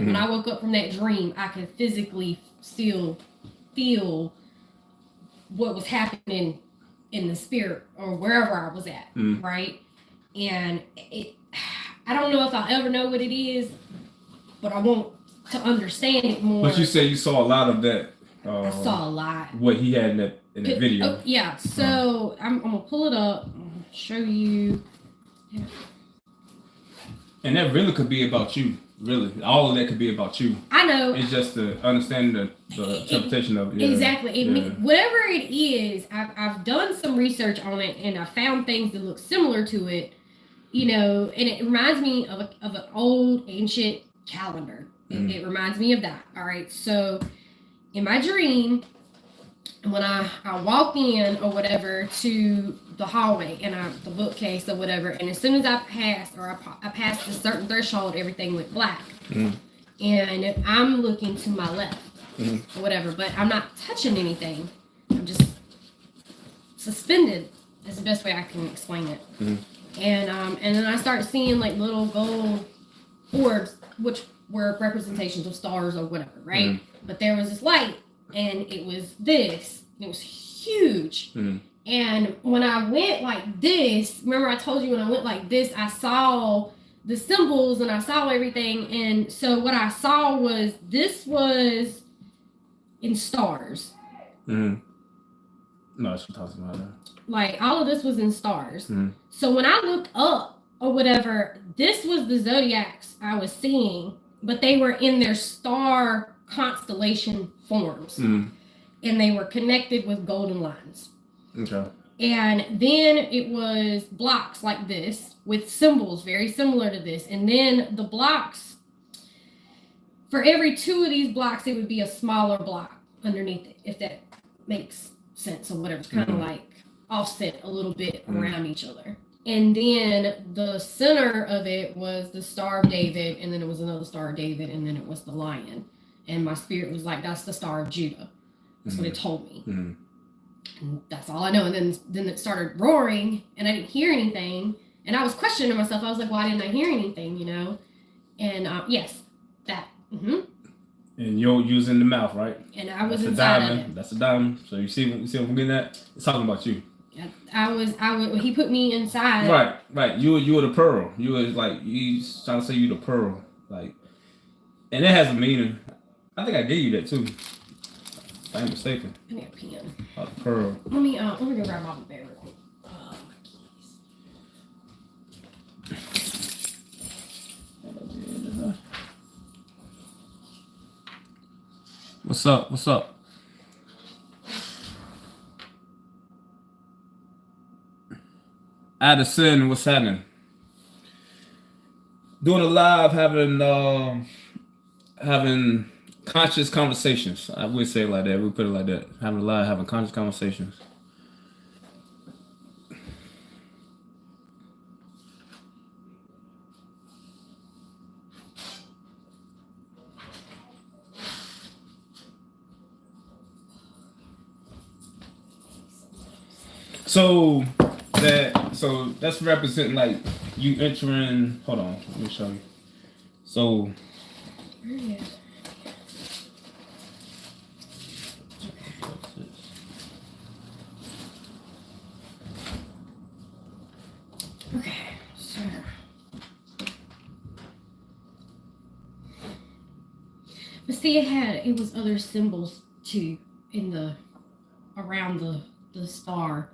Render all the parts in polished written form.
When I woke up from that dream, I could physically still feel what was happening in the spirit or wherever I was at, right? And I don't know if I'll ever know what it is, but I want to understand it more. But you say you saw a lot of that. I saw a lot. What he had in that video. Oh, yeah. So I'm gonna pull it up. I'm gonna show you. Yeah. And that really could be about you. Really, all of that could be about you. I know. It's just to understand the interpretation of it. Yeah. Exactly. Whatever it is, I've done some research on it, and I found things that look similar to it. And it reminds me of an old ancient calendar. It reminds me of that. All right. So in my dream, when I walk in or whatever to the hallway and the bookcase or whatever, and as soon as I passed a certain threshold, everything went black. And I'm looking to my left or whatever, but I'm not touching anything. I'm just suspended. That's the best way I can explain it. And then I start seeing like little gold orbs, which were representations of stars or whatever, right? But there was this light, and it was this. And it was huge. And when I went like this, remember I told you when I went like this, I saw the symbols and I saw everything. And so what I saw was this was in stars. No, that's what I'm talking about. Like all of this was in stars. So when I looked up or whatever, this was the zodiacs I was seeing, but they were in their star constellation forms. And they were connected with golden lines. Okay. And then it was blocks like this with symbols very similar to this. And then the blocks, for every 2 of these blocks, it would be a smaller block underneath it, if that makes sense or whatever. It's kind of like offset a little bit around each other. And then the center of it was the Star of David, and then it was another Star of David, and then it was the lion. And my spirit was like, that's the Star of Judah. That's what it told me. And that's all I know. And then it started roaring, and I didn't hear anything. And I was questioning myself. I was like, why didn't I hear anything, And yes, that. And you're using the mouth, right? And I was inside of it. That's a diamond. So you see what I'm getting at? It's talking about you. I was. He put me inside. Right. You were the pearl. You were like, he's trying to say you the pearl. Like, and it has a meaning. I think I gave you that too. If I'm mistaken. I need a pen. The pearl. Let me go grab my bear real quick. My keys. What's up? Addison, what's happening? Doing a live, having conscious conversations. I would say it like that. We put it like that. Having a live, having conscious conversations. So that's representing like you entering. Hold on, let me show you. So. Okay, so. But see, it was other symbols too around the star.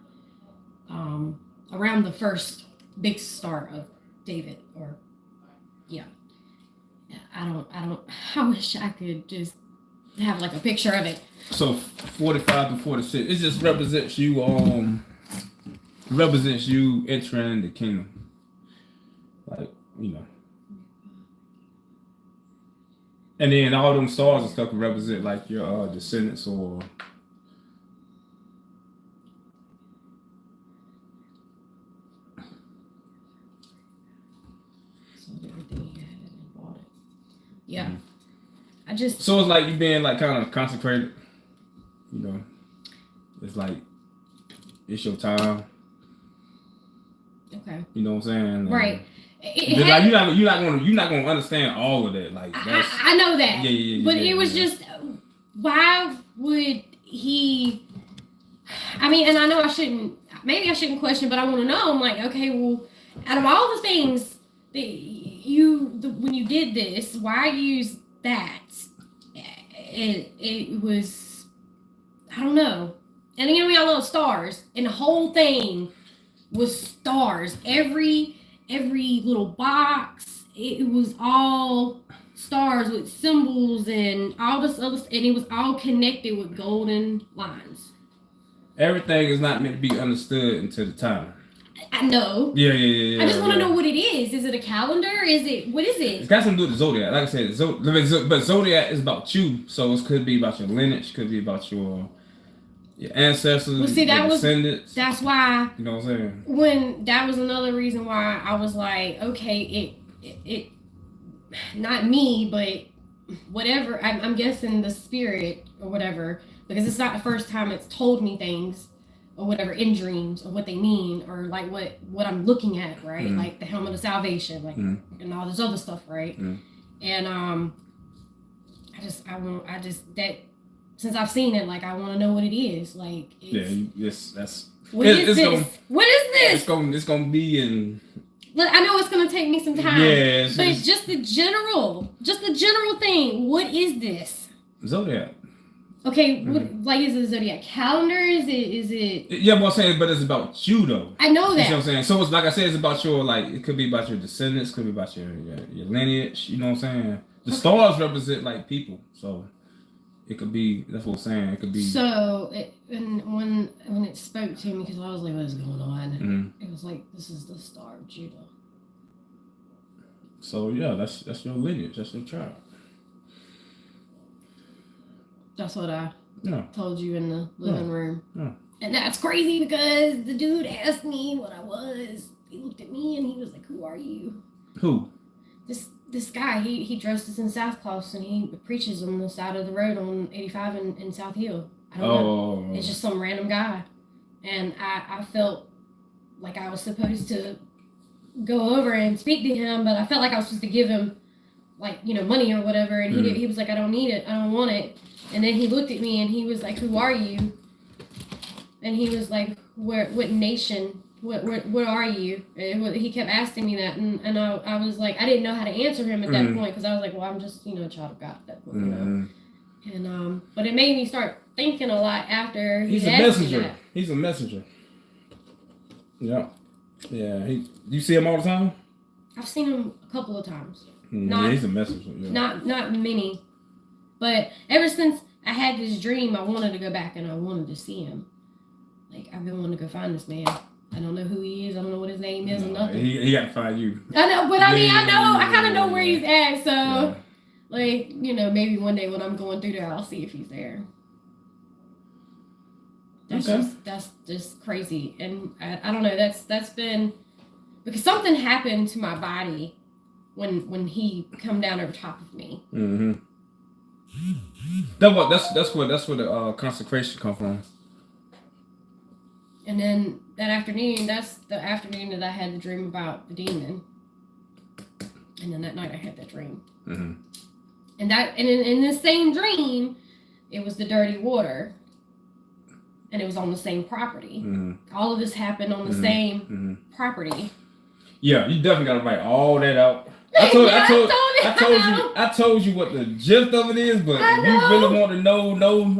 Around the first big star of David, I wish I could just have like a picture of it. So 45 to 46, it just represents you entering the kingdom. Like, And then all them stars and stuff can represent like your descendants or yeah. So it's like you being like kind of consecrated, It's like it's your time. Okay. You know what I'm saying? Right. Like you're not gonna understand all of that. Like I know that. Yeah. But it was just, why would he? I mean, and I know I shouldn't. Maybe I shouldn't question, but I want to know. I'm like, okay, well, out of all the things that when you did this, why use that? It was, I don't know. And again, we all love stars, and the whole thing was stars. Every little box, it was all stars with symbols and all this other, and it was all connected with golden lines. Everything is not meant to be understood until the time. I know. Yeah. I just want to know what it is. Is it a calendar? What is it? It's got something to do with the zodiac. Like I said, but zodiac is about you. So it could be about your lineage, could be about your ancestors, well, see, your descendants. That's why. You know what I'm saying? When that was another reason why I was like, okay, it not me, but whatever. I'm guessing the spirit or whatever, because it's not the first time it's told me things or whatever in dreams or what they mean or like what I'm looking at, right? Mm-hmm. Like the helmet of salvation, like and all this other stuff, right? Mm-hmm. And I just that since I've seen it, like I want to know what it is. Like that's what is this? What is this? It's gonna be in. Look, I know it's gonna take me some time. Yeah, but it's just the general thing. What is this? Zodiac. Okay, what, is it a zodiac calendar? Is it? Yeah, what I'm saying, but it's about you though. I know that. You know what I'm saying? So it's like I said, it's about your it could be about your descendants, could be about your lineage. You know what I'm saying? The stars represent like people, so it could be. That's what I'm saying. It could be. So when it spoke to me, because I was like, "What is going on?" Mm-hmm. It was like, "This is the star of Judah." So yeah, that's your lineage. That's your tribe. That's what I told you in the living room. Yeah. And that's crazy because the dude asked me what I was. He looked at me and he was like, "Who are you?" Who? This guy. He dressed us in South Claus and he preaches on the side of the road on 85 in South Hill. I don't know. It's just some random guy. And I felt like I was supposed to go over and speak to him, but I felt like I was supposed to give him like, money or whatever. And he was like, "I don't need it. I don't want it." And then he looked at me and he was like, "Who are you?" And he was like, what nation? What are you? And he kept asking me that. And I was like, I didn't know how to answer him at that point because I was like, well, I'm just, a child of God at that point, And, but it made me start thinking a lot after He's a messenger. He's a messenger. Yeah. Yeah. You see him all the time? I've seen him a couple of times. He's a messenger. Yeah. Not many. But ever since I had this dream, I wanted to go back and I wanted to see him. Like, I've been wanting to go find this man. I don't know who he is. I don't know what his name is or nothing. He got to find you. I know, but I mean, I kind of know where he's at. So, like, maybe one day when I'm going through there, I'll see if he's there. That's just crazy. And I don't know. That's been because something happened to my body when he come down over top of me. Mm-hmm. That's where the consecration come from. And then that afternoon, that's the afternoon that I had the dream about the demon. And then that night I had that dream. Mm-hmm. And in the same dream, it was the dirty water. And it was on the same property. Mm-hmm. All of this happened on the same property. Yeah, you definitely got to write all that out. I told you what the gist of it is, but if you really want to know,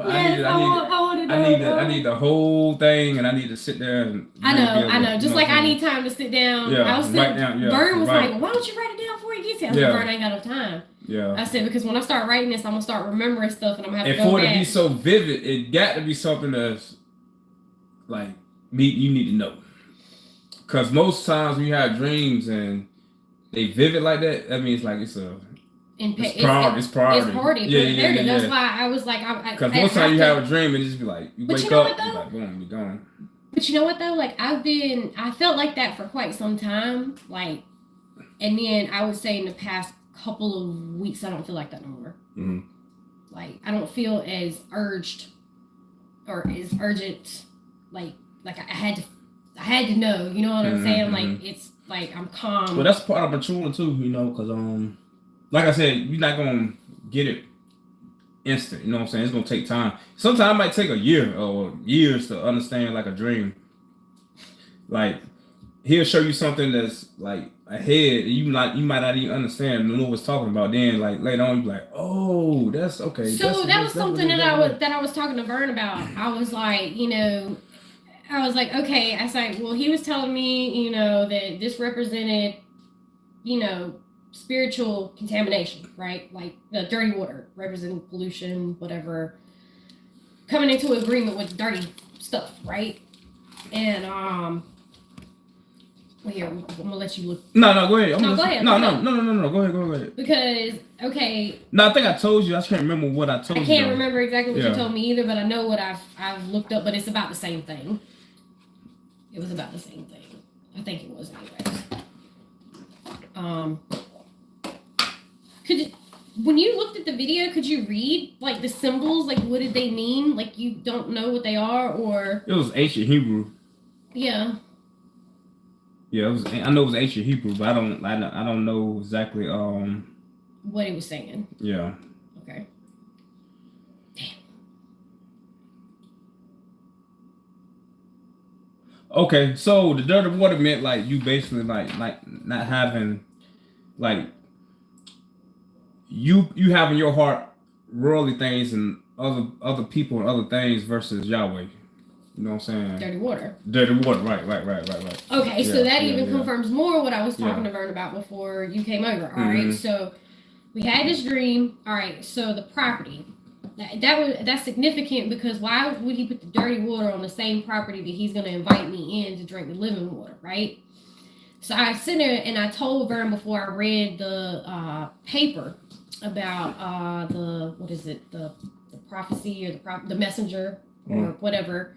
I need the whole thing, and I need to sit there and. I know. Just like I need time to sit down. Yeah, I was sitting. Write down. Yeah, Vern was like, "Well, why don't you write it down before he gets here?" I said, "Vern ain't got enough time." Yeah. I said because when I start writing this, I'm gonna start remembering stuff, and I'm gonna have to go back. And for it to be so vivid, it got to be something that's like you need to know, because most times when you have dreams and they vivid like that, that means like it's priority. It's priority. Yeah. That's why I was like, because most time you have a dream and it just be like you wake up, you're like boom, you're gone. But you know what though? Like I felt like that for quite some time. Like, and then I would say in the past couple of weeks, I don't feel like that no more. Mm-hmm. Like I don't feel as urged or as urgent. Like I had to know. You know what I'm saying? Like it's like I'm calm. Well, that's part of maturing too, you know, because like I said, you're not gonna get it instant. You know what I'm saying? It's gonna take time. Sometimes it might take a year or years to understand like a dream. Like he'll show you something that's like ahead, and you might not even understand and know what's talking about. Then like later on, you be like, oh, that's okay. So that was something that I was talking to Vern about. I was like, you know, I was like, okay. I was like, well, he was telling me, you know, that this represented, you know, spiritual contamination, right? Like the dirty water representing pollution, whatever, coming into agreement with dirty stuff, right? And well, here, I'm gonna let you look. No, go ahead. Go ahead. No. Go ahead. Because okay. No, I think I told you. I can't remember what I told you. I can't remember exactly what you told me either, but I know what I've looked up. But it's about the same thing. It was about the same thing. I think it was, anyways. When you looked at the video, could you read like the symbols? Like, what did they mean? Like, you don't know what they are, or it was ancient Hebrew. Yeah. Yeah, I know it was ancient Hebrew, but I don't know exactly what it was saying. Yeah. Okay. Damn. Okay, so the dirty water meant like you basically like not having like you having your heart worldly things and other people and other things versus Yahweh. You know what I'm saying? Dirty water. Right. Okay, so that even confirms more what I was talking to Vern about before you came over. All right, so we had this dream. All right, so the property. That's significant because why would he put the dirty water on the same property that he's going to invite me in to drink the living water, right? So I sit there and I told Vern before I read the paper about the prophecy or the messenger or whatever.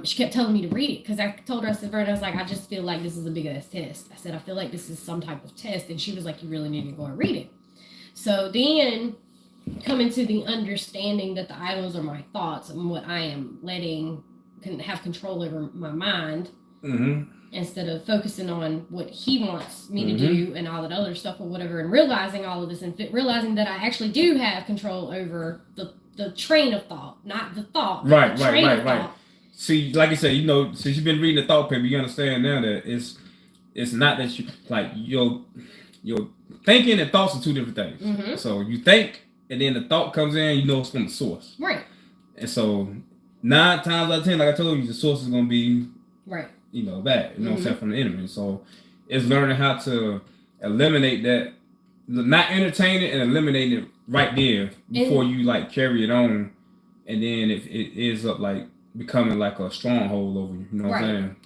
She kept telling me to read it because I told her, I said, Vern, I was like, I just feel like this is a big ass test. I said, I feel like this is some type of test. And she was like, you really need to go and read it. So then coming to the understanding that the idols are my thoughts and what I am can have control over my mind instead of focusing on what he wants me to do and all that other stuff or whatever, and realizing all of this and realizing that I actually do have control over the train of thought, not the thought. Right. See, like I said, you know, since you've been reading the thought paper, you understand now that it's not that you like your thinking and thoughts are two different things. So you think, and then the thought comes in, you know it's from the source. Right. And so 9 times out of 10, like I told you, the source is gonna be you know, bad. You know what I'm saying, from the enemy. So it's learning how to eliminate that, not entertain it and eliminate it right there before you like carry it on, and then if it ends up like becoming like a stronghold over you. You know what I'm saying?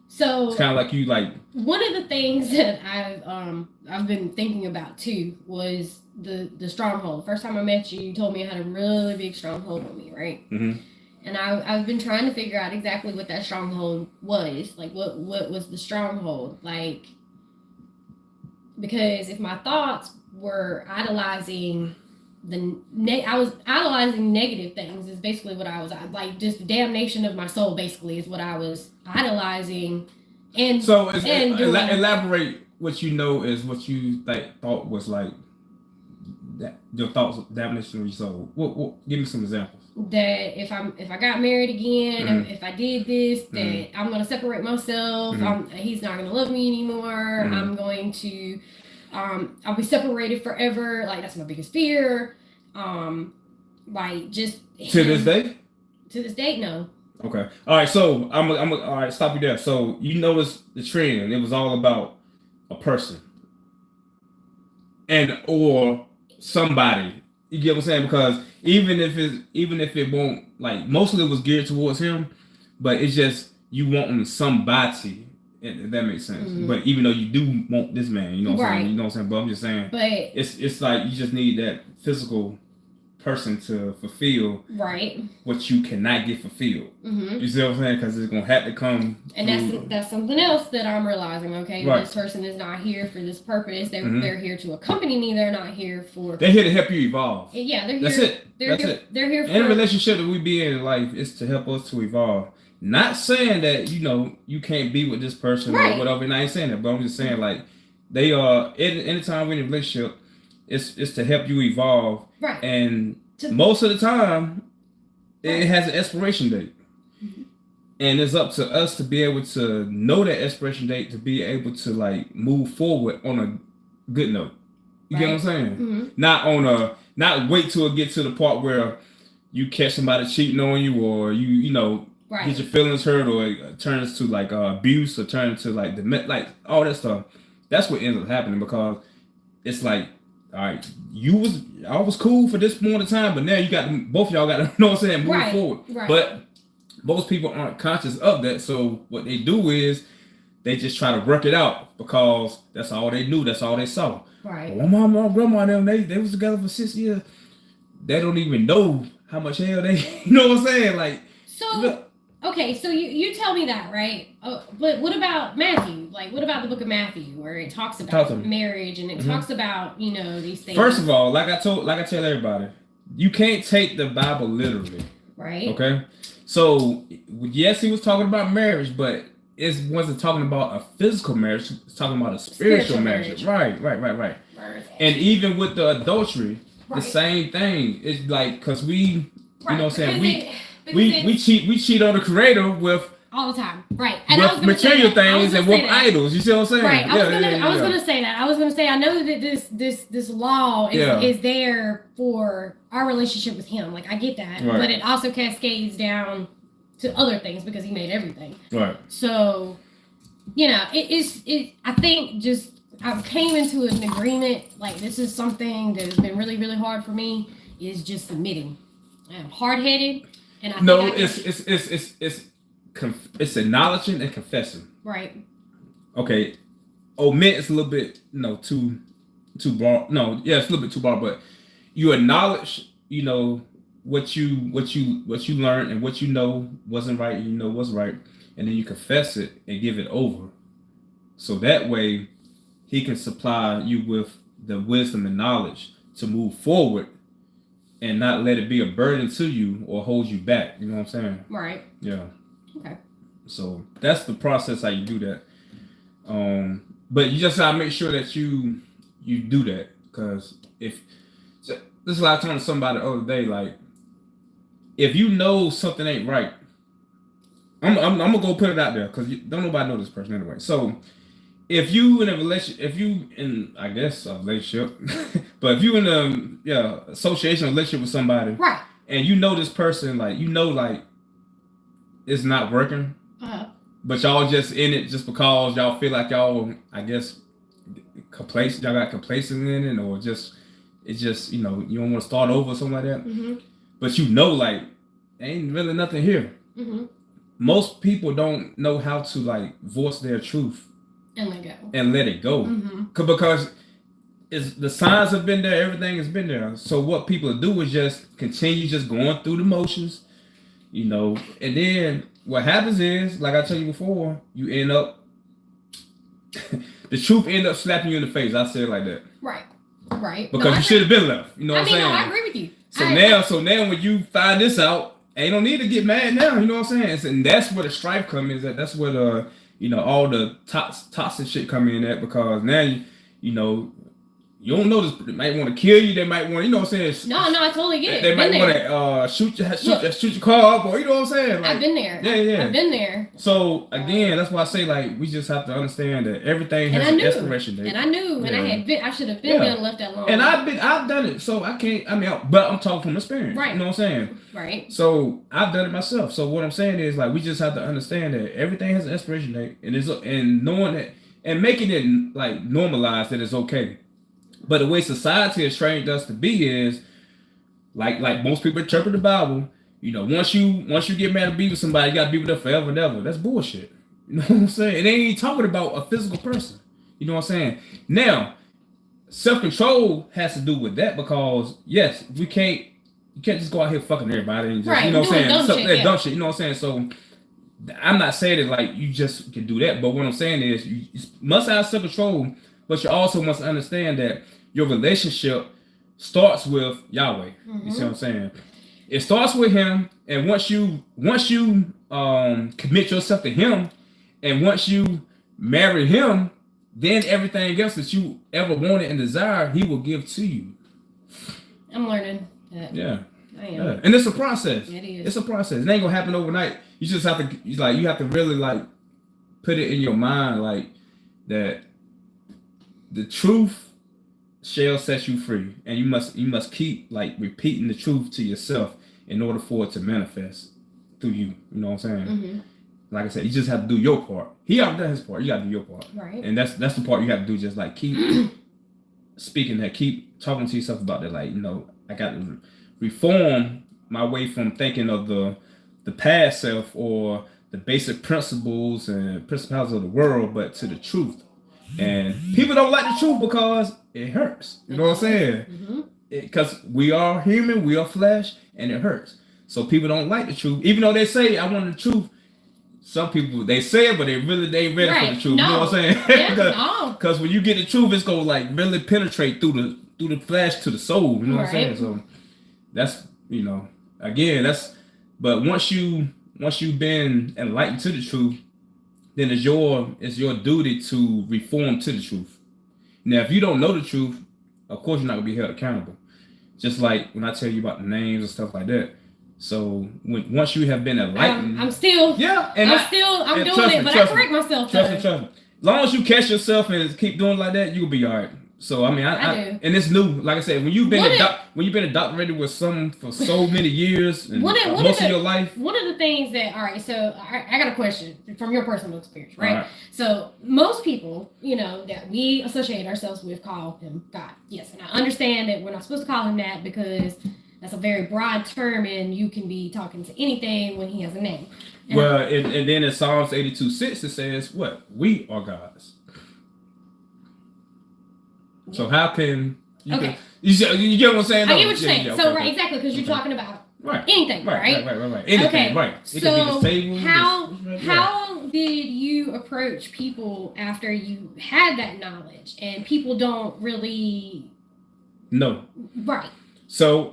So it's kind of like you like one of the things that I've been thinking about too was the stronghold. First time I met you, you told me I had a really big stronghold on me, right? And I've been trying to figure out exactly what that stronghold was. Like what was the stronghold? Like, because if my thoughts were idolizing I was idolizing negative things is basically what I was like, just damnation of my soul basically is what I was idolizing. And so elaborate what you know is what you thought was like that your thoughts of damnation of your soul. What give me some examples. That if I got married again, if I did this, that I'm gonna separate myself. He's not gonna love me anymore. I'm going to I'll be separated forever. Like that's my biggest fear. Like just to this day. To this day, no. Okay. All right. So I'm all right. Stop you there. So you notice the trend. It was all about a person and or somebody. You get what I'm saying? Because even if it won't, like, mostly it was geared towards him, but it's just you want somebody. If that makes sense. But even though you do want this man, you know what I'm saying? You know what I'm saying? But I'm just saying, but it's like you just need that physical person to fulfill what you cannot get fulfilled. You see what I'm saying? Because it's gonna have to come. And that's something else that I'm realizing. Okay, this person is not here for this purpose. They're here to accompany me. They're not here for. They're here to help you evolve. Yeah, they're here. That's it. They're here for any relationship that we be in life is to help us to evolve. Not saying that, you can't be with this person or whatever. And I ain't saying that, but I'm just saying like they are anytime we're in a relationship, it's to help you evolve. Right. And most of the time it has an expiration date. Mm-hmm. And it's up to us to be able to know that expiration date to be able to like move forward on a good note. You get what I'm saying? Mm-hmm. Not wait till it get to the part where you catch somebody cheating on you, or you get your feelings hurt, or it turns to like abuse, or turns to like like all that stuff. That's what ends up happening, because it's like, all right, I was cool for this moment of time, but now both of y'all got to know what I'm saying, move forward. Right. But most people aren't conscious of that, so what they do is they just try to work it out because that's all they knew, that's all they saw. Right. Well, my mom, grandma, they was together for 6 years. They don't even know how much hell they, you know what I'm saying? Like, so okay, so you tell me that, right? But what about Matthew? Like, what about the book of Matthew, where it talks about marriage and it talks about these things? First of all, like I tell everybody, you can't take the Bible literally. Right. Okay. So yes, he was talking about marriage, but it wasn't talking about a physical marriage. It's talking about a spiritual marriage. Right. And even with the adultery, the same thing. It's like, because we, you know what I'm saying, we cheat on the Creator with all the time, right? And with material things and with idols. You see what I'm saying? Right. I was gonna say that. I was gonna say, I know that this law is there for our relationship with Him. Like, I get that, but it also cascades down to other things because He made everything. Right. So, I think just I came into an agreement. Like, this is something that has been really, really hard for me. Is just submitting. I'm hard-headed, and it's acknowledging and confessing. Right. Okay. Omit is a little bit too broad. No, yeah, it's a little bit too broad, but you acknowledge what you learned and what wasn't right, and what's right, and then you confess it and give it over. So that way He can supply you with the wisdom and knowledge to move forward and not let it be a burden to you or hold you back. You know what I'm saying? Right. Yeah. Okay. So that's the process how you do that. But you just gotta make sure that you do that, because this is what I told somebody the other day. Like, if you know something ain't right, I'm gonna go put it out there, because don't nobody know this person anyway. So if you in a relationship, I guess a relationship, but if you in a association relationship with somebody, right, and this person, like, like it's not working, but y'all just in it just because y'all feel like y'all, I guess, complacent. Y'all got complacent in it, or just it's just you don't want to start over or something like that. Mm-hmm. But like ain't really nothing here. Mm-hmm. Most people don't know how to like voice their truth and let it go. Mm-hmm. Because the signs have been there, everything has been there. So what people do is just continue just going through the motions, and then what happens is, like I told you before, you end up the truth end up slapping you in the face. I say it like that. Right. Because you should have been left. You know what I'm saying? No, I agree with you. So now when you find this out, ain't no need to get mad now. You know what I'm saying? And that's where the strife comes in. That's where the all the toxic shit come in at, because now you don't know this. They might want to kill you. They might want, what I'm saying? No, I totally get it. They might want to shoot your car up, or you know what I'm saying? Like, I've been there. Yeah. I've been there. So again, that's why I say, like, we just have to understand that everything has an expiration date. And I knew, and I should have been done left that long. And I've done it, so I can't. But I'm talking from experience. Right. You know what I'm saying? Right. So I've done it myself. So what I'm saying is, like, we just have to understand that everything has an expiration date, and knowing that and making it like normalized that it's okay. But the way society has trained us to be is like most people interpret the Bible. Once you get married to be with somebody, you gotta be with them forever and ever. That's bullshit. You know what I'm saying? It ain't talking about a physical person. You know what I'm saying? Now, self-control has to do with that, because yes, you can't just go out here fucking everybody and just, you know what I'm saying? Dumb shit. You know what I'm saying? So I'm not saying that like you just can do that, but what I'm saying is you must have self-control. But you also must understand that your relationship starts with Yahweh. Mm-hmm. You see what I'm saying? It starts with Him, and once you commit yourself to him, and once you marry him, then everything else that you ever wanted and desired, he will give to you. I'm learning that. Yeah. I am. Yeah. And it's a process. It is. It's a process. It ain't gonna happen overnight. You just have to you have to really like put it in your mind like that the truth shall set you free, and you must keep like repeating the truth to yourself in order for it to manifest through you. You know what I'm saying? Mm-hmm. Like I said, you just have to do your part. He already done his part. You got to do your part. Right. And that's the part you have to do. Just like keep speaking that, keep talking to yourself about that. Like, I got to reform my way from thinking of the past self or the basic principles and principalities of the world, but to the truth. And people don't like the truth because it hurts. You know what I'm saying? Because we are human, we are flesh, and it hurts. So people don't like the truth, even though they say I want the truth. Some people they say it, but they ain't ready for the truth. No. You know what I'm saying? Because when you get the truth, it's gonna like really penetrate through the flesh to the soul. You know what I'm saying? So that's again but once you've been enlightened to the truth, then it's your duty to reform to the truth. Now, if you don't know the truth, of course you're not gonna be held accountable. Just like when I tell you about the names and stuff like that. So once you have been enlightened, I'm still doing it, but I correct myself. Trust me. As long as you catch yourself and keep doing like that, you'll be all right. So I mean, I do. And it's new. Like I said, when you've been indoctrinated with something for so many years and most of your life. One of the things that so I got a question from your personal experience, right? So most people, that we associate ourselves with call him God. Yes, and I understand that we're not supposed to call him that because that's a very broad term, and you can be talking to anything when he has a name. And then in Psalms 82:6 it says, "What? We are gods." Yeah. So how can you? Okay. You get what I'm saying? I get what you're saying. So right, exactly, because you're talking about anything, right? Right. Anything, right? It so how did you approach people after you had that knowledge, and people don't really know? Right. So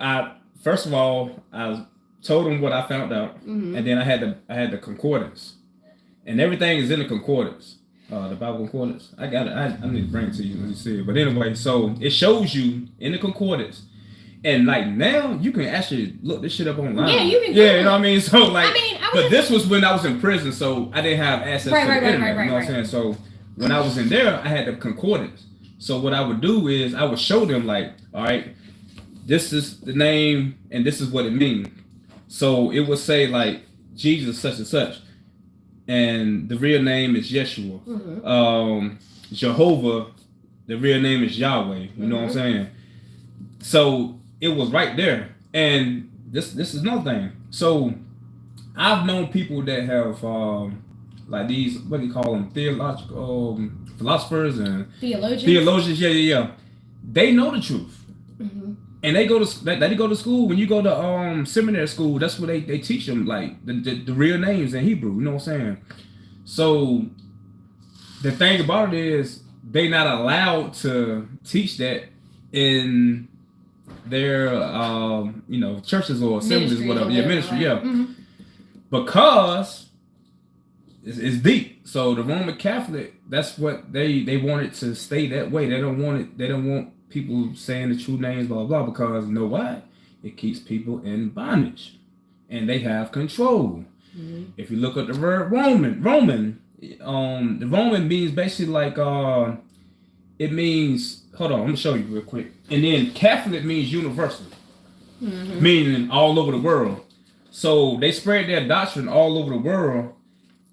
first of all, I told them what I found out, and then I had the concordance, and everything is in the concordance, the Bible concordance. I got it. I need to bring it to you when you see it. But anyway, so it shows you in the concordance, and like now you can actually look this shit up online. Yeah, you can. Yeah, you know what I mean. So like, but this was when I was in prison, so I didn't have access to the internet. You know what I'm saying? So when I was in there, I had the concordance. So what I would do is I would show them like, all right, this is the name and this is what it means. So it would say like Jesus such and such, and the real name is Yeshua. Jehovah, the real name is Yahweh. You know what I'm saying? So it was right there. And this is another thing. So I've known people that have like these, what do you call them, theological philosophers and theologians. Yeah. They know the truth. And they go to school. When you go to seminary school, that's where they teach them like the real names in Hebrew. You know what I'm saying? So the thing about it is they not allowed to teach that in their churches or assemblies, whatever. Ministry. Because it's deep. So the Roman Catholic, that's what they wanted to stay that way. They don't want people saying the true names, blah, blah, because you know why? It keeps people in bondage. And they have control. If you look at the word Roman, the Roman means basically like, it means, hold on, I'm going to show you real quick. And then Catholic means universal, meaning all over the world. So they spread their doctrine all over the world,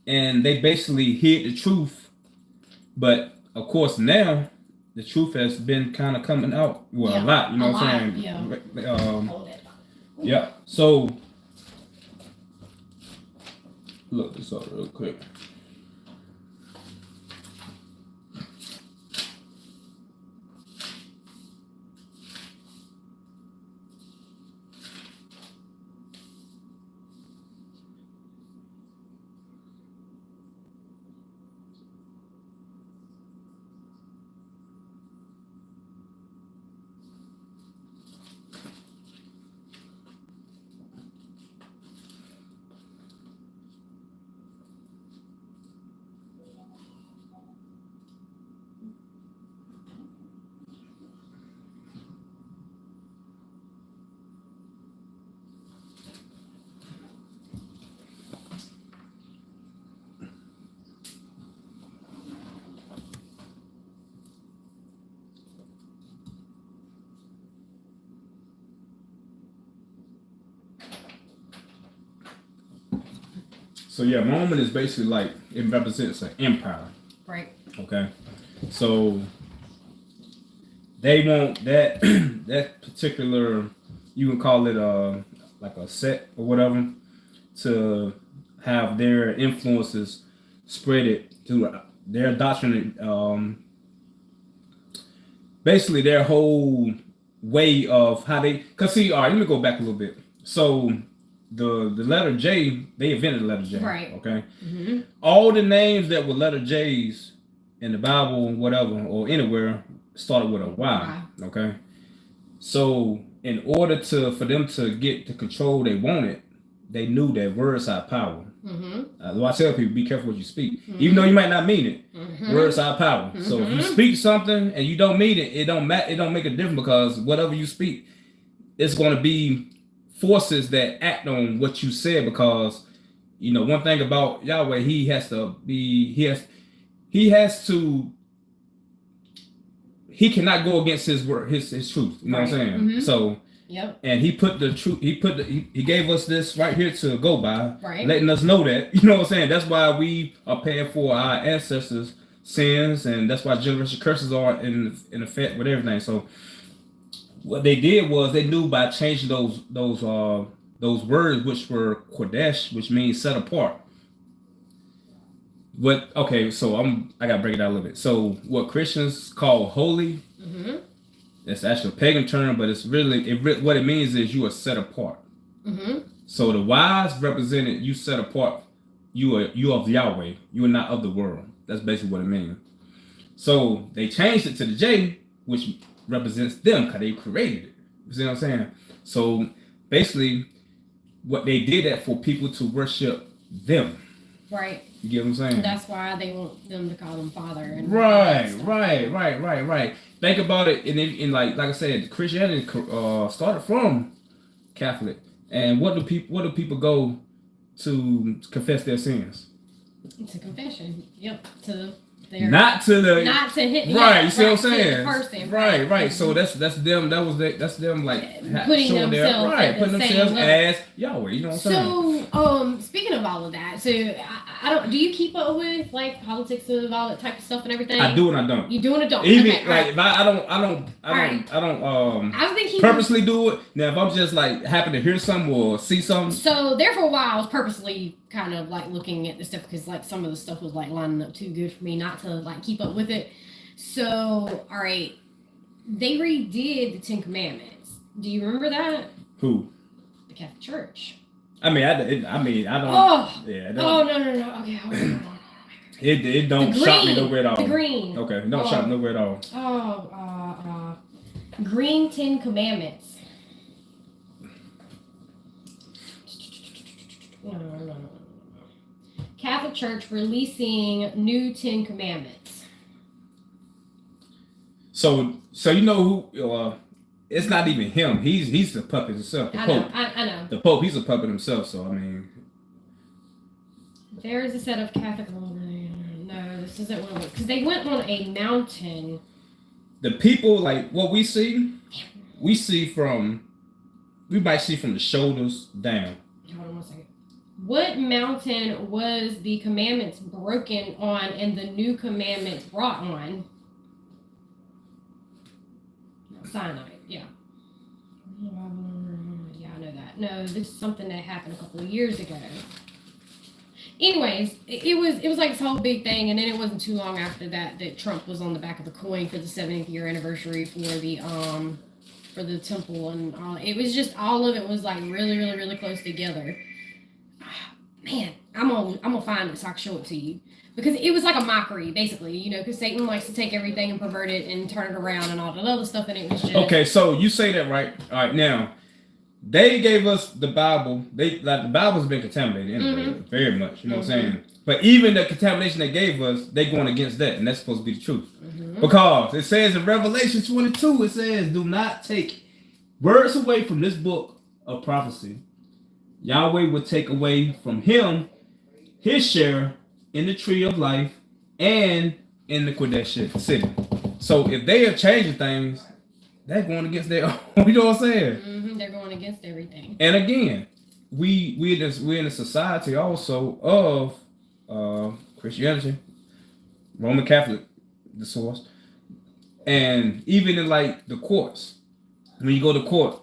and they basically hid the truth. But, of course, now, the truth has been kind of coming out, a lot, you know what I'm saying? Yeah. So, look this up real quick. So yeah, Roman is basically like it represents an empire. Right. Okay. So they want that that particular, you can call it like a set or whatever, to have their influences spread it through their doctrine, basically their whole way of how they. Cause see, all right, let me go back a little bit. So the letter J, they invented the letter J. Right. Okay. Mm-hmm. All the names that were letter J's in the Bible, whatever, or anywhere, started with a Y. Okay. So in order for them to get the control they wanted, they knew that words had power. Mm-hmm. I tell people, be careful what you speak, even though you might not mean it. Mm-hmm. Words have power. Mm-hmm. So if you speak something and you don't mean it, it don't make a difference, because whatever you speak, it's going to be forces that act on what you said. Because one thing about Yahweh, he cannot go against his word, his truth. You know what I'm saying? Mm-hmm. So. Yep. And he put the truth. He gave us this right here to go by, right? Letting us know that. You know what I'm saying? That's why we are paying for our ancestors' sins, and that's why generation curses are in effect with everything. So what they did was they knew by changing those words, which were Kodesh, which means set apart. So I gotta break it down a little bit. So what Christians call holy. Mm-hmm. It's actually a pagan term, but it's really what it means is you are set apart. Mm-hmm. So the Y's represented you set apart. You are of Yahweh. You are not of the world. That's basically what it means. So they changed it to the J, which represents them, because they created it. You see what I'm saying? So basically, what they did that for people to worship them. Right. You get what I'm saying? That's why they want them to call them Father. And right. Think about it, and like I said, Christianity started from Catholic. And what do people go to confess their sins? To confession. Yep. Not to hit. Right. You see what I'm saying? The person. Right. Mm-hmm. So that's them. That's them like putting themselves as Yahweh. You know what I'm saying? So speaking of all of that, so I don't. Do you keep up with like politics and all that type of stuff and everything? I do and I don't. You do and I don't. Even okay, like if I don't I was thinking purposely do it. Now if I'm just like happen to hear something or see something. So there for a while I was purposely kind of like looking at the stuff, because like some of the stuff was like lining up too good for me not to like keep up with it. So all right, they redid the 10 Commandments. Do you remember that? Who? The Catholic Church. I don't. Oh. Yeah. No. Okay. Hold on. It don't shock me nowhere at all. The green. Okay. It don't shock me nowhere at all. Green 10 Commandments. No. Catholic Church releasing new 10 Commandments. So you know who? It's not even him. He's the puppet himself. The Pope. I know. The Pope. He's a puppet himself. So I mean, there is a set of Catholic. No, this isn't one because they went on a mountain. The people like what we see. We might see from the shoulders down. Hold on one second. What mountain was the commandments broken on and the new commandments brought on? Sinai, yeah. Yeah, I know that. No, this is something that happened a couple of years ago. Anyways, it was like this whole big thing, and then it wasn't too long after that Trump was on the back of the coin for the 70th year anniversary for the temple and all. It was just all of it was like really, really, really close together. Man, I'm gonna find it so I can show it to you, because it was like a mockery, basically, because Satan likes to take everything and pervert it and turn it around and all that other stuff, and it was just okay. So you say that right? All right, now they gave us the Bible. The Bible's been contaminated anyway, very much. You know what I'm saying? But even the contamination they gave us, they going against that, and that's supposed to be the truth, because it says in Revelation 22, it says, "Do not take words away from this book of prophecy." Yahweh would take away from him his share in the tree of life and in the Kodesh city. So if they are changing things, they're going against their own. You know what I'm saying? They're going against everything. And again, we're in a society also of Christianity, Roman Catholic, the source, and even in like the courts, when you go to court,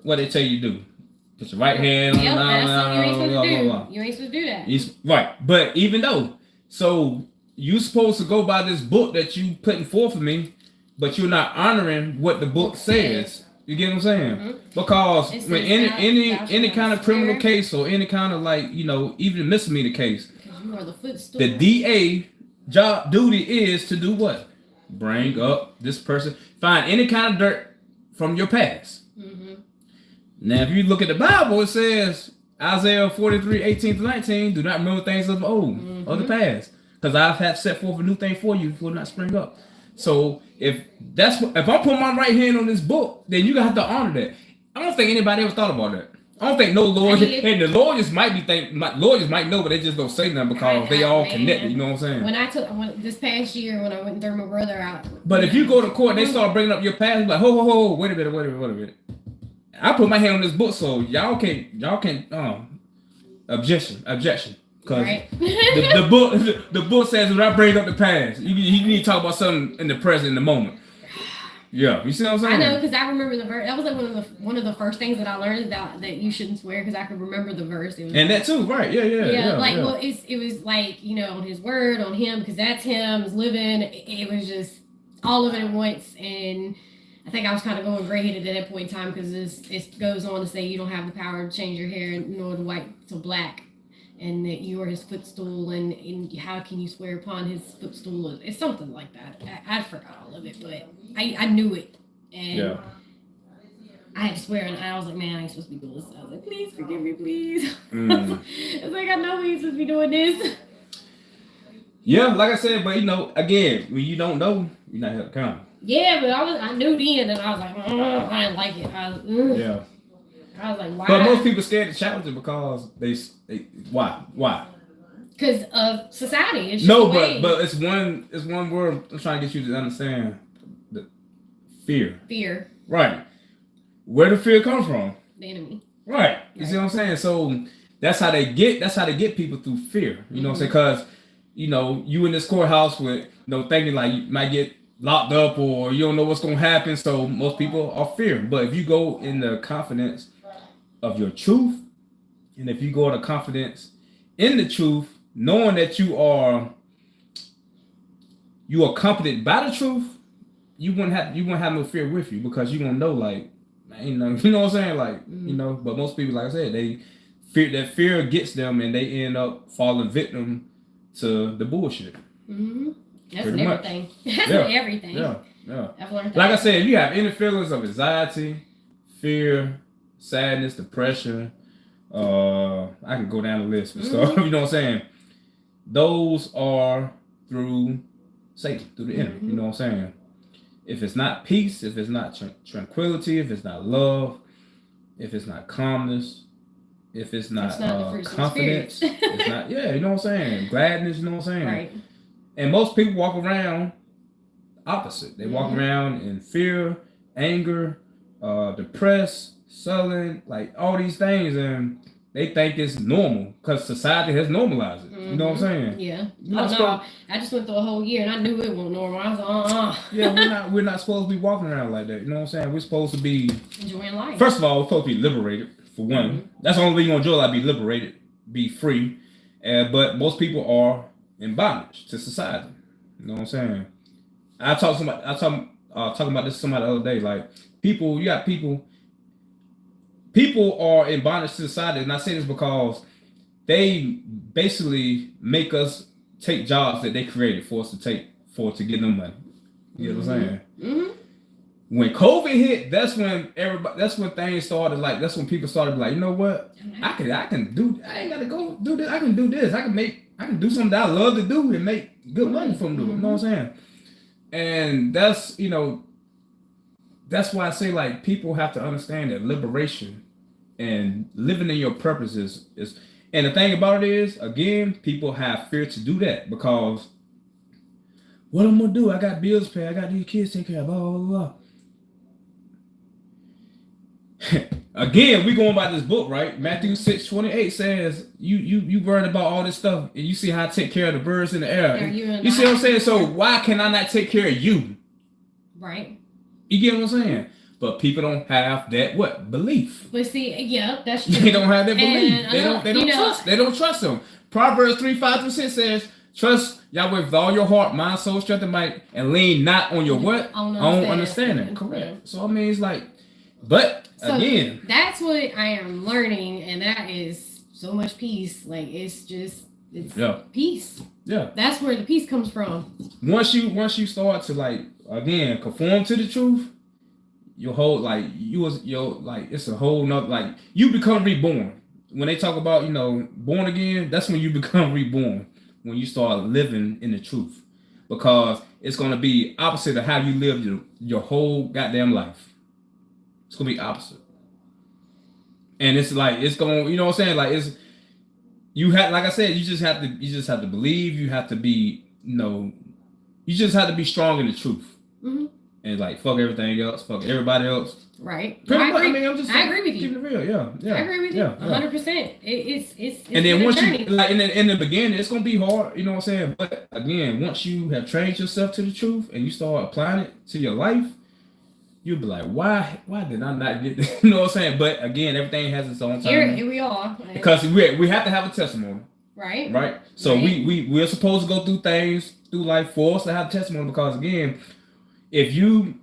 what they tell you to do? Put your right hand on that's something you ain't supposed to do. You ain't supposed to do that. Right, but even though, so you supposed to go by this book that you putting forth for me, but you're not honoring what the book says. You get what I'm saying? Mm-hmm. Because it's when any kind of criminal case or any kind of like, you know, even a misdemeanor case, you are the footstool. The DA job duty is to do what? Bring up this person, find any kind of dirt from your past. Mm-hmm. Now, if you look at the Bible, it says Isaiah 43:18-19, do not remember things of old, of the past, because I have set forth a new thing for you, will not spring up. So if I put my right hand on this book, then you have to honor that. I don't think anybody ever thought about that. I don't think no lawyer, and the lawyers might know, but they just don't say nothing because they all connected. You know what I'm saying? This past year when I went and threw my brother out. But if you go to court, they start bringing up your past. Like, ho, wait a minute. I put my hand on this book, so y'all can objection. Because the book says when I bring up the past, you need to talk about something in the present, in the moment. Yeah, you see what I'm saying? I know, because I remember the verse. That was like one of the first things that I learned that you shouldn't swear, because I could remember the verse. It was and that too, right? Yeah. Well, it was like, you know, on his word, on him, because that's him, is living. It was just all of it at once, and I think I was kind of going gray-headed at that point in time, because it goes on to say you don't have the power to change your hair nor the white to black, and that you are his footstool, and how can you swear upon his footstool? It's something like that. I forgot all of it, but I knew it, and I had to swear, and I was like, man, I ain't supposed to be doing this. I was like, please forgive me, please. It's like, I know we ain't supposed to be doing this. Yeah, like I said, but you know, again, when you don't know, you're not held accountable. Yeah, but I knew then, and I was like, I didn't like it. I was like, why? But most people scared to challenge it because they why? Because of society. It's but it's one word I'm trying to get you to understand. The fear. Fear. Right. Where the fear come from? The enemy. Right. You see what I'm saying? So that's how they get people through fear. You know what I'm saying? Because you know, you in this courthouse with thinking like you might get locked up or you don't know what's gonna happen. So most people are fearing. But if you go in the confidence of your truth, and if you go to confidence in the truth, knowing that you are comforted by the truth, you wouldn't have no fear with you, because you're gonna know, like, ain't nothing, you know what I'm saying? Like, you know, but most people, like I said, they fear gets them, and they end up falling victim to the bullshit. That's everything. That's everything. Yeah. I've learned that. Like I said, if you have any feelings of anxiety, fear, sadness, depression, I can go down the list and stuff. You know what I'm saying? Those are through Satan, through the enemy. You know what I'm saying? If it's not peace, if it's not tranquility, if it's not love, if it's not calmness, if it's not confidence, it's not, you know what I'm saying? Gladness, you know what I'm saying? Right. And most people walk around opposite. They walk around in fear, anger, depressed, sullen, like all these things, and they think it's normal because society has normalized it. You know what I'm saying? Yeah. I just went through a whole year and I knew it wasn't normal. I was like, Yeah, we're not supposed to be walking around like that. You know what I'm saying? We're supposed to be enjoying life. First of all, we're supposed to be liberated, for one. That's the only way you're gonna enjoy life, be liberated, be free. But most people are in bondage to society. You know what I'm saying? I talking about this to somebody the other day. Like, you got people are in bondage to society, and I say this because they basically make us take jobs that they created for us to take to get them money. You know what I'm saying? When COVID hit, that's when things started. Like, that's when people started like, you know what? I ain't gotta go do this. I can do this. I can do something that I love to do and make good money from doing it. You know what I'm saying? And that's why I say, like, people have to understand that liberation and living in your purpose is. And the thing about it is, again, people have fear to do that because what I'm gonna do? I got bills to pay. I got these kids to take care of. Blah blah blah. again, we going by this book, right? Matthew 6:28 says, you worried about all this stuff, and you see how I take care of the birds in the air. You see what I'm saying? So why can I not take care of you? Right. You get what I'm saying? But people don't have that belief. But see, yeah, that's true. They don't have that belief. And They don't trust. They don't trust them. Proverbs 3:5-6 says, trust Yahweh with all your heart, mind, soul, strength, and might, and lean not on your what? Own understanding. Correct. So I mean, it's like, but so again, that's what I am learning, and that is so much peace. Like it's peace. Yeah. That's where the peace comes from. Once you start to like again conform to the truth, your whole like it's a whole nother like you become reborn. When they talk about born again, that's when you become reborn. When you start living in the truth, because it's gonna be opposite of how you live your whole goddamn life. It's gonna be opposite, and it's like it's gonna what I'm saying, like it's you have like I said, you just have to believe. You have to be you just have to be strong in the truth. Mm-hmm. And like fuck everything else, fuck everybody else. Right. I agree with you. Keeping it real, yeah. I agree with you 100%. It's and then once you like in the beginning, it's gonna be hard, you know what I'm saying? But again, once you have trained yourself to the truth and you start applying it to your life, you'll be like, why did I not get this? You know what I'm saying? But again, everything has its own time. Here we are. Because we have to have a testimony. Right. Right. So we're supposed to go through things through life for us to have testimony, because again, if you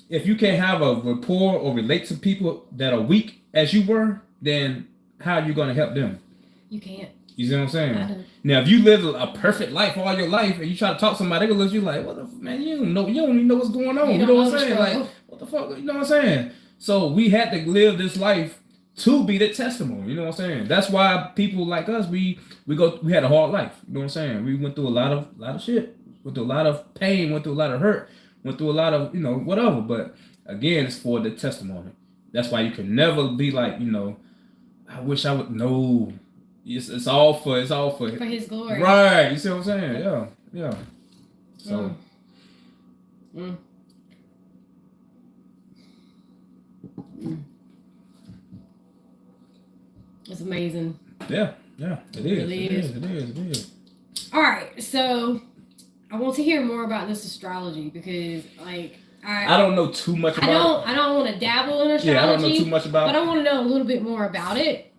can't have a rapport or relate to people that are weak as you were, then how are you going to help them? You can't. You see what I'm saying? Now, if you live a perfect life all your life and you try to talk to somebody, they're going to look at you like, what the man, you don't even know what's going on. You know what I'm saying? Like, what the fuck? You know what I'm saying? So we had to live this life to be the testimony. You know what I'm saying? That's why people like us, we had a hard life. You know what I'm saying? We went through a lot of shit. Went through a lot of pain, went through a lot of hurt. Went through a lot of, whatever. But again, it's for the testimony. That's why you can never be like, I wish I would know. It's all for his glory. Right. You see what I'm saying? Yeah. So. It's amazing. Yeah. It is. All right. So I want to hear more about this astrology, because like I don't know too much about it. I don't want to dabble in astrology. Yeah, I don't know too much about it. But I want to know a little bit more about it.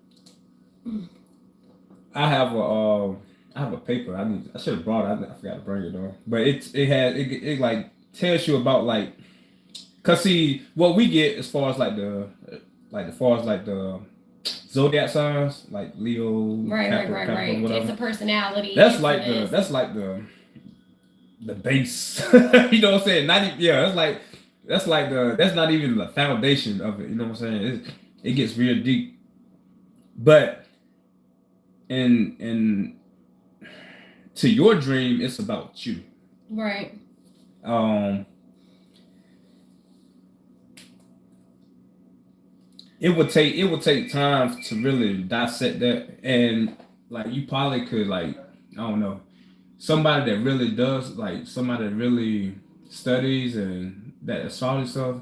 I have a paper. I should have brought it. I forgot to bring it though. But it like tells you about like, cause see what we get as far as like the zodiac signs, like Leo, right. Whatever. It's a personality. That's like the base. You know what I'm saying? That's not even the foundation of it. You know what I'm saying? It gets real deep. But and to your dream, it's about you. Right. It would take time to really dissect that, and like you probably could like, I don't know, somebody that really does, like somebody that really studies and that astrology stuff,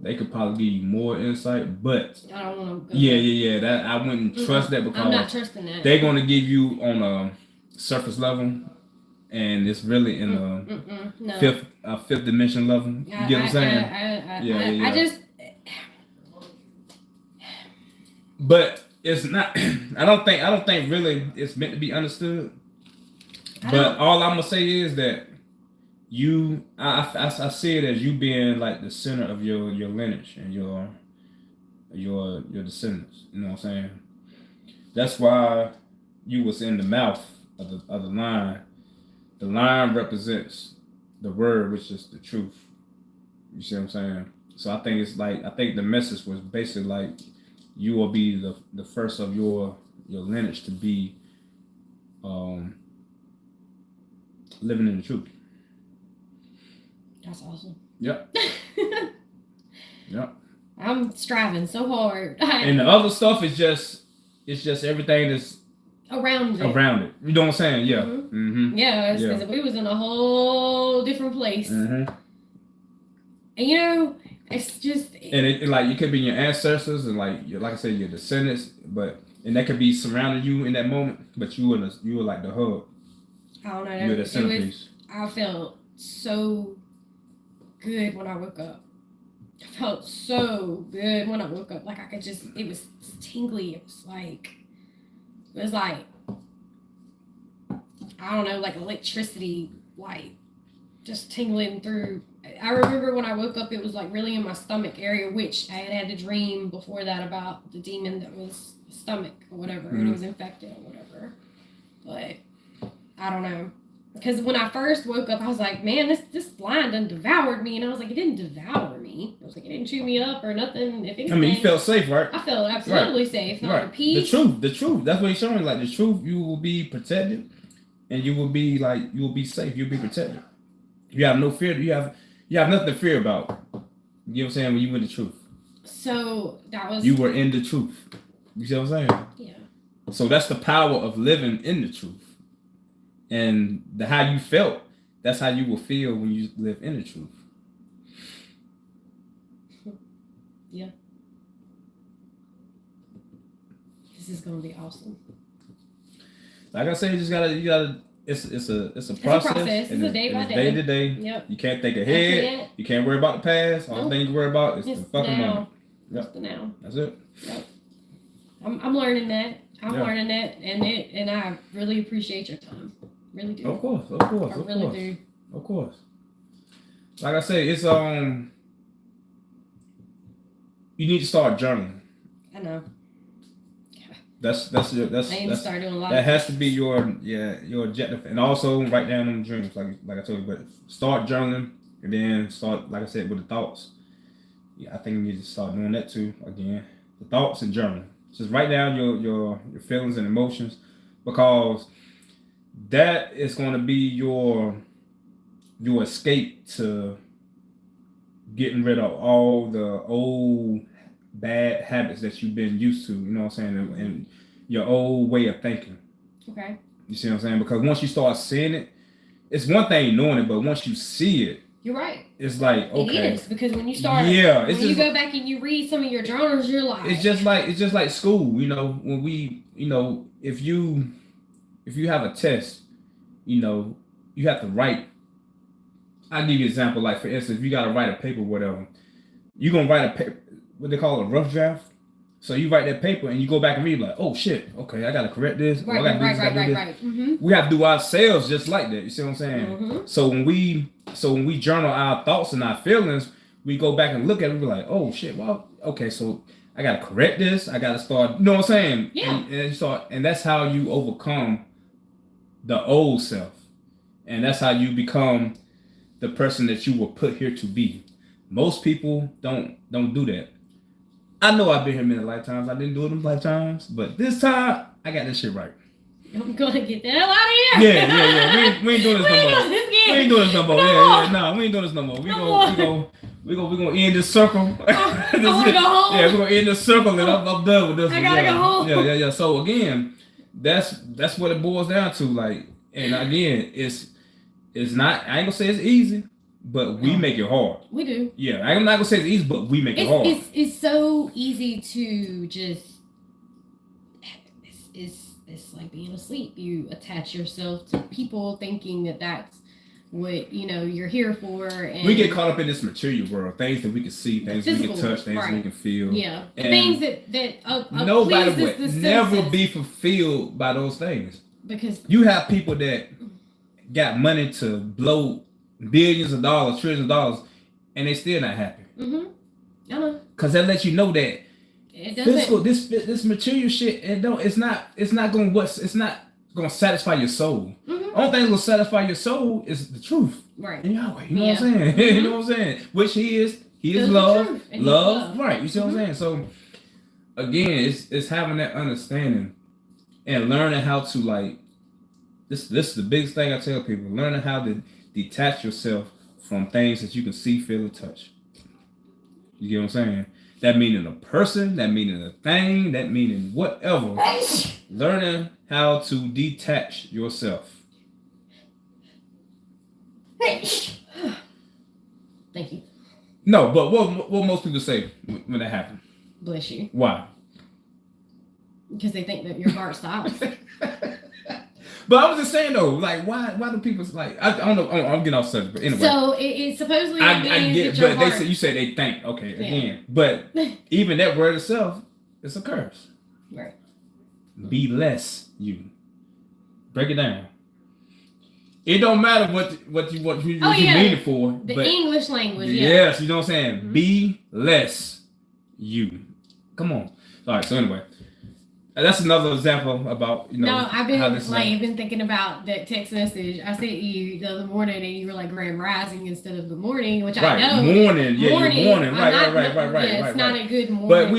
they could probably give you more insight. But I don't want to. Yeah. That I wouldn't trust that, because I'm not trusting that. They're going to give you on a surface level, and it's really in a fifth dimension level. You get what I'm saying? I just. But it's not. I don't think really it's meant to be understood. But all I'm gonna say is that I see it as you being like the center of your lineage and your descendants. You know what I'm saying? That's why you was in the mouth of the lion. The lion represents the word, which is the truth. You see what I'm saying? So I think the message was basically like, you will be the first of your lineage to be living in the truth. That's awesome. Yep. Yep. I'm striving so hard. And the other stuff is just everything that's around it. You know what I'm saying? Yeah. Mm-hmm. Mm-hmm. Yeah, because we was in a whole different place. Mm-hmm. And It's just, and it like it could be your ancestors and like I said, your descendants, and that could be surrounding you in that moment, but you were like the hub. I don't know. You're the centerpiece. I felt so good when I woke up. I felt so good when I woke up. Like I could just, it was tingly. It was like, I don't know, like electricity, like just tingling through. I remember when I woke up, it was like really in my stomach area, which I had a dream before that about the demon that was stomach or whatever, and it was infected or whatever. But I don't know. Because when I first woke up, I was like, man, this lion done devoured me. And I was like, it didn't devour me. I was like, it didn't chew me up or nothing. If anything, I mean, you felt safe, right? I felt absolutely safe. Right. Peace. The truth. That's what he's showing. Like the truth, you will be protected, and you will be safe. You'll be protected. You have no fear. You have nothing to fear about. You know what I'm saying? When you in the truth. So that was. You were in the truth. You see what I'm saying? Yeah. So that's the power of living in the truth. And how you felt, that's how you will feel when you live in the truth. Yeah. This is gonna be awesome. Like I said, you gotta. It's a process. It's a day by day. Day to day. Yep. You can't think ahead. You can't worry about the past. All thing you worry about is the fucking moment. Yep. Just the now. That's it. Yep. I'm learning that. I'm learning that, and I really appreciate your time. Really do. Of course. I really do. Of course. Like I say, it's you need to start journaling. I know. That's I need to start doing a lot. That has to be your objective, and also write down them dreams, like I told you. But start journaling, and then start, like I said, with the thoughts. Yeah, I think you need to start doing that too. Again, the thoughts and journaling. Just write down your feelings and emotions, because that is going to be your escape to getting rid of all the old bad habits that you've been used to, you know what I'm saying, and your old way of thinking. Okay. You see what I'm saying? Because once you start seeing it, it's one thing knowing it, but once you see it, you're right. It's like, okay. It is, because when you start, when you go back and you read some of your journals, you're like, it's just like school, you know, when we, you know, if you have a test, you know, you have to write. I'll give you an example, like for instance, if you got to write a paper, whatever, you're going to write a paper, what they call a rough draft. So you write that paper and you go back and read, like, oh shit, okay, I got to correct this. Right. Mm-hmm. We have to do ourselves just like that. You see what I'm saying? Mm-hmm. So when we journal our thoughts and our feelings, we go back and look at it and be like, oh shit, well, okay, so I got to correct this. I got to start, you know what I'm saying? Yeah. And that's how you overcome the old self. And that's how you become the person that you were put here to be. Most people don't do that. I know I've been here many lifetimes. I didn't do it in lifetimes, but this time I got this shit right. I'm gonna get the hell out of here. Yeah. We ain't doing this no more. We ain't doing this no more. We ain't doing this no more. We gonna end this circle. I wanna go home. Yeah, we're gonna end this circle, and I'm done with this. I gotta go home. Yeah. So again, that's what it boils down to. Like, and again, it's not. I ain't gonna say it's easy, but we make it hard. We do. Yeah, I'm not gonna say it's easy, but we make it hard. It's so easy to just. It's like being asleep. You attach yourself to people thinking that that's what you're here for. And we get caught up in this material world, things that we can see, things we can touch, things we can feel. Yeah, things that nobody would never be fulfilled by those things. Because you have people that got money to blow billions of dollars, trillions of dollars, and they still not happy. Mm-hmm. I know. Because that lets you know that physical, this material shit, it's not gonna satisfy your soul. Mm-hmm. Only thing that's gonna satisfy your soul is the truth. Right. And Yahweh, you know what I'm saying? Mm-hmm. You know what I'm saying? Which he is love. Love. Right. You see what I'm saying? So again, it's having that understanding and learning how to, like, this is the biggest thing I tell people, learning how to detach yourself from things that you can see, feel, and touch. You get what I'm saying? That meaning a person, that meaning a thing, that meaning whatever. Learning how to detach yourself. Thank you. No, but what most people say when that happens? Bless you. Why? Because they think that your heart stops. But I was just saying though, like why do people like I don't know, I'm getting off subject, but anyway. So it supposedly I means get it, that your but heart... you say they think, okay, again. But even that word itself is a curse. Right. Be less you. Break it down. It don't matter what you mean it for. The English language, yes, you know what I'm saying? Mm-hmm. Be less you. Come on. All right, so anyway. That's another example about, No, I've been thinking about that text message I sent you the other morning, and you were like Grand Rising instead of good morning, which I know. Morning. Right. Yeah, it's not a good morning. But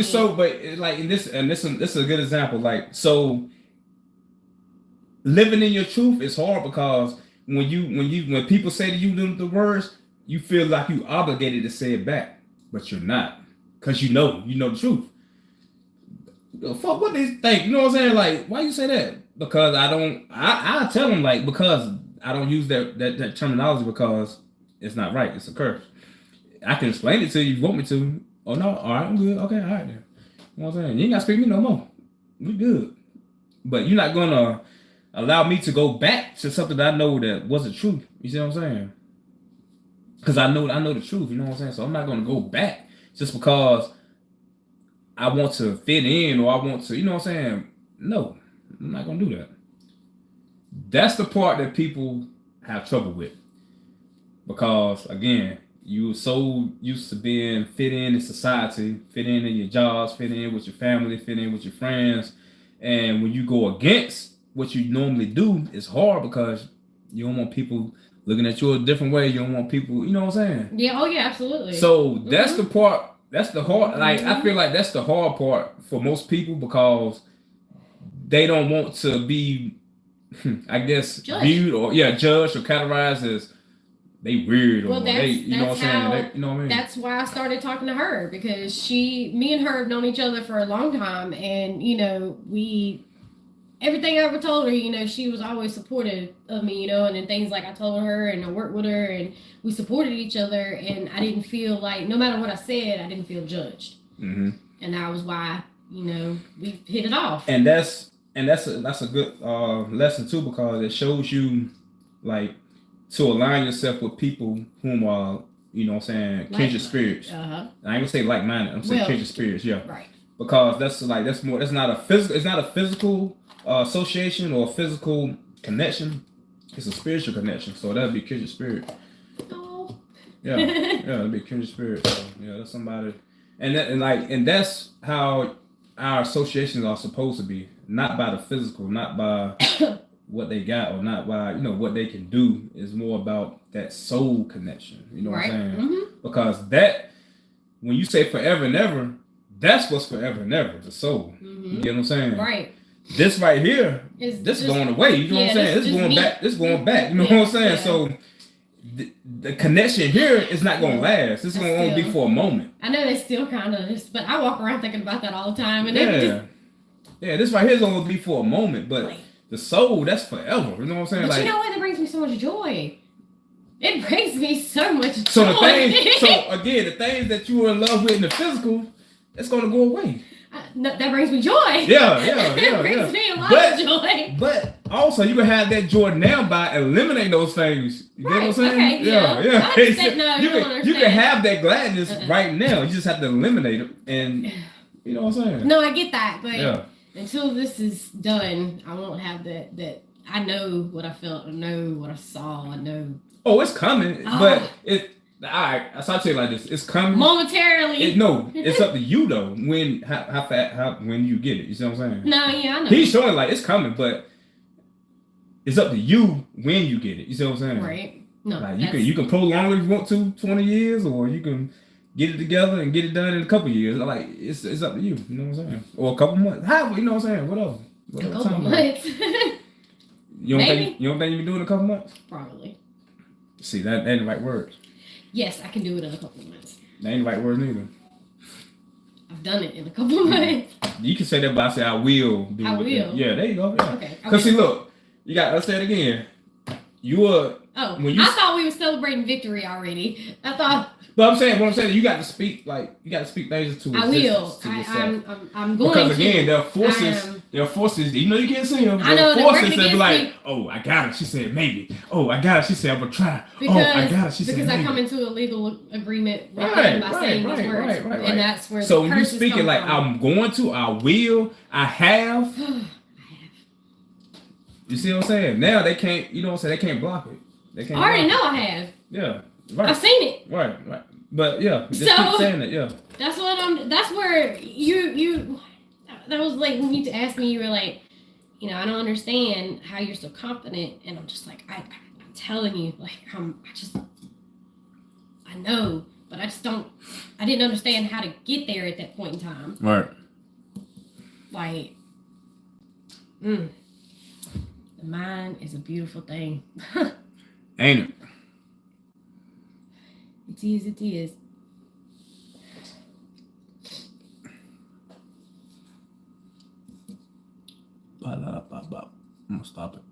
this is a good example. Like, so living in your truth is hard because when people say to you the words, you feel like you obligated to say it back, but you're not, because you know the truth. Fuck what they think, you know what I'm saying? Like, why you say that? Because I tell them, like, because I don't use that terminology because it's not right. It's a curse. I can explain it to you if you want me to. Oh no, all right, I'm good. Okay, all right then. You know what I'm saying? You ain't gotta speak to me no more. We good. But you're not gonna allow me to go back to something that I know that wasn't true. You see what I'm saying? Because I know the truth, you know what I'm saying? So I'm not gonna go back just because I want to fit in or I want to, you know what I'm saying? No, I'm not going to do that. That's the part that people have trouble with. Because, again, you were so used to being fit in society, fit in your jobs, fit in with your family, fit in with your friends. And when you go against what you normally do, it's hard because you don't want people looking at you a different way. You don't want people, you know what I'm saying? Yeah, oh yeah, absolutely. So that's the part. That's the hard, like, I feel like that's the hard part for most people because they don't want to be, I guess, viewed or, judged or categorized as they weird or they, you know what I'm saying? You know what I mean? That's why I started talking to her, because me and her have known each other for a long time, and, everything I ever told her, she was always supportive of me, and then things like I told her and I worked with her and we supported each other, and I didn't feel like, no matter what I said, I didn't feel judged. Mm-hmm. And that was why, we hit it off. And that's a good lesson too, because it shows you, like, to align yourself with people whom are, you know what I'm saying, kindred spirits. Uh-huh. I ain't gonna say like-minded, I'm saying kindred spirits, yeah. Right. Because that's not a physical association or a physical connection. It's a spiritual connection. So that'd be kindred spirit. Oh. Yeah, that'd be kindred spirit. So, yeah, that's somebody, and that's how our associations are supposed to be. Not by the physical, not by what they got, or not by what they can do. It's more about that soul connection. You know what I'm saying? Mm-hmm. Because that, when you say forever and ever, that's what's forever and ever, the soul. Mm-hmm. You get what I'm saying? Right. This right here, this is going away. You know what I'm saying? This going back. This going back. You know what I'm saying? Yeah. So the connection here is not going to last. This is going to only be for a moment. I know it's still kind of, but I walk around thinking about that all the time. And this right here is going to be for a moment, but the soul, that's forever. You know what I'm saying? But you know what? That brings me so much joy. It brings me so much joy. So the things that you were in love with in the physical, it's going to go away. No, that brings me joy. Yeah. It brings me a lot of joy. But also, you can have that joy now by eliminating those things. You get what I'm saying? Okay, yeah. You can have that gladness right now. You just have to eliminate it, and you know what I'm saying? No, I get that, but until this is done, I won't have that. I know what I felt. I know what I saw. I know. Oh, it's coming, but it. All right, so I'll tell you like this: it's coming momentarily. It's up to you though. When when you get it, you see what I'm saying? No, yeah, I know. He's showing like it's coming, but it's up to you when you get it. You see what I'm saying? Right. No, like you can prolong it if you want to, 20 years, or you can get it together and get it done in a couple years. Like it's up to you. You know what I'm saying? Or a couple months. However, you know what I'm saying? Whatever. A couple months. You don't think you can do it in a couple months? Probably. See, that ain't the right words. Yes, I can do it in a couple of months. That ain't the right word neither. I've done it in a couple of months. You can say that, but I say I will do it. I will. Yeah, there you go. Yeah. Okay. Because see, look, let's say it again. You were. I thought we were celebrating victory already. I thought. But what I'm saying, you got to speak things into existence. I will. To yourself. I'm going because again, to. there are forces. You know, you can't see them. I know there are forces that be like, me. "Oh, I got it." She said, "Maybe." "Oh, I got it." She said, "I'm gonna try." Because, "Oh, I got it." She said, "Because "Maybe." I come into a legal agreement with them by saying these words, and that's where. So the when you speak it like I'm going to, I will, I have. You see what I'm saying? Now they can't. You know what I'm saying? They can't block it. They can't. I already know I have. Yeah. Right. I've seen it. Right. But yeah, just keep saying it. Yeah. That's what that's where you. That was like when you asked me. You were like, you know, I don't understand how you're so confident, and I'm just like, I'm telling you, like, I know, but I just don't. I didn't understand how to get there at that point in time. Right. Like, the mind is a beautiful thing. Ain't it? It is. It is. I'm gonna stop it.